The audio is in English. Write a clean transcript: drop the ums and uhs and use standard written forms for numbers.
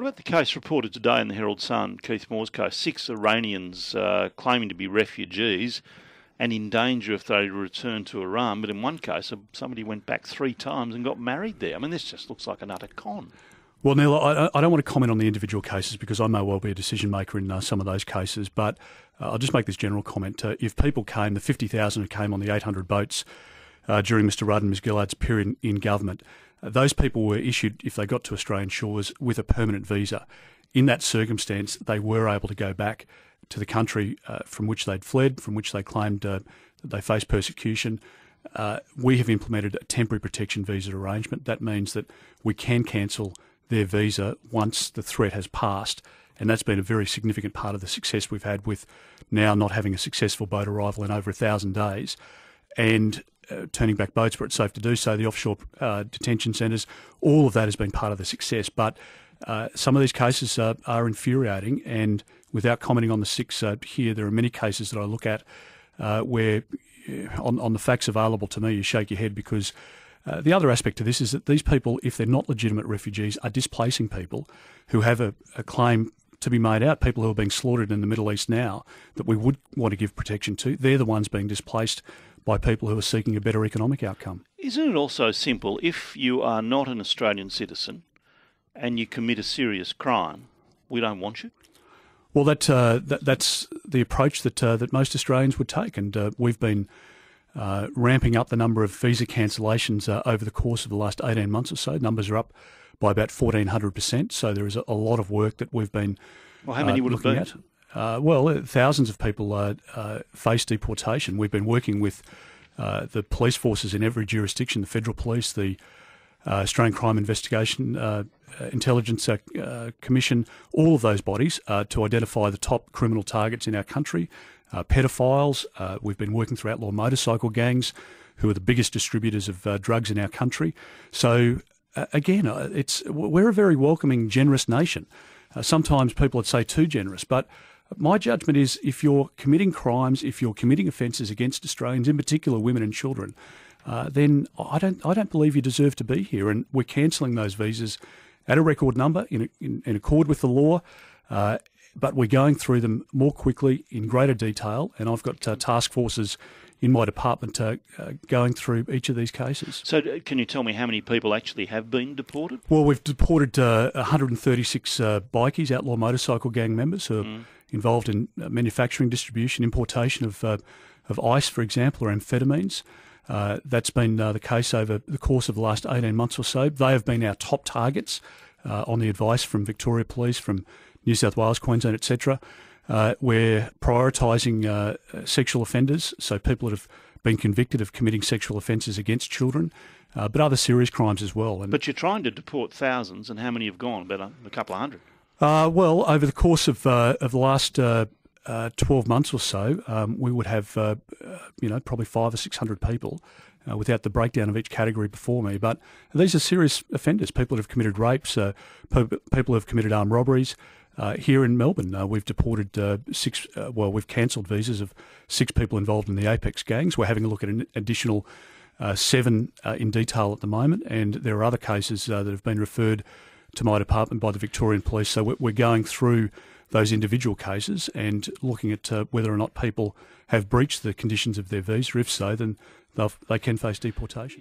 What about the case reported today in the Herald Sun, Keith Moore's case? 6 Iranians claiming to be refugees and in danger if they return to Iran. But in one case, somebody went back 3 times and got married there. I mean, this just looks like an utter con. Well, Neil, I don't want to comment on the individual cases because I may well be a decision maker in some of those cases, but I'll just make this general comment. If people came, the 50,000 who came on the 800 boats during Mr Rudd and Ms Gillard's period in government, those people were issued, if they got to Australian shores, with a permanent visa. In that circumstance, they were able to go back to the country from which they'd fled, from which they claimed that they faced persecution. We have implemented a temporary protection visa arrangement. That means that we can cancel their visa once the threat has passed, and that's been a very significant part of the success we've had with now not having a successful boat arrival in over 1,000 days, and turning back boats where it's safe to do so, the offshore detention centres, all of that has been part of the success. But some of these cases are infuriating, and without commenting on the 6 here, there are many cases that I look at where, on the facts available to me, you shake your head because the other aspect to this is that these people, if they're not legitimate refugees, are displacing people who have a claim to be made out, people who are being slaughtered in the Middle East now that we would want to give protection to. They're the ones being displaced by people who are seeking a better economic outcome. Isn't it also simple, if you are not an Australian citizen and you commit a serious crime, we don't want you? Well, that's the approach that most Australians would take, and we've been ramping up the number of visa cancellations over the course of the last 18 months or so. Numbers are up by about 1,400%, so there is a lot of work that we've been Well, how many would have been? Well, thousands of people face deportation. We've been working with the police forces in every jurisdiction, the Federal Police, the Australian Crime Investigation Intelligence Commission, all of those bodies to identify the top criminal targets in our country. Pedophiles, we've been working through outlaw motorcycle gangs, who are the biggest distributors of drugs in our country. So, again, we're a very welcoming, generous nation. Sometimes people would say too generous, but my judgment is if you're committing crimes, if you're committing offences against Australians, in particular women and children, then I don't believe you deserve to be here. And we're cancelling those visas at a record number in accord with the law. But we're going through them more quickly in greater detail, and I've got task forces in my department going through each of these cases. So can you tell me how many people actually have been deported? Well, we've deported 136 bikies, outlaw motorcycle gang members who are involved in manufacturing, distribution, importation of ice, for example, or amphetamines. That's been the case over the course of the last 18 months or so. They have been our top targets on the advice from Victoria Police, from New South Wales, Queensland, etc. We're prioritising sexual offenders, so people that have been convicted of committing sexual offences against children, but other serious crimes as well. But you're trying to deport thousands, and how many have gone? About a couple of hundred? Well, over the course of the last 12 months or so, we would have probably 500 or 600 people. Without the breakdown of each category before me. But these are serious offenders, people that have committed rapes, people who have committed armed robberies. Here in Melbourne, we've deported we've cancelled visas of 6 people involved in the Apex gangs. We're having a look at an additional 7 in detail at the moment, and there are other cases that have been referred to my department by the Victorian Police. So we're going through those individual cases and looking at whether or not people have breached the conditions of their visa. If so, then they can face deportation.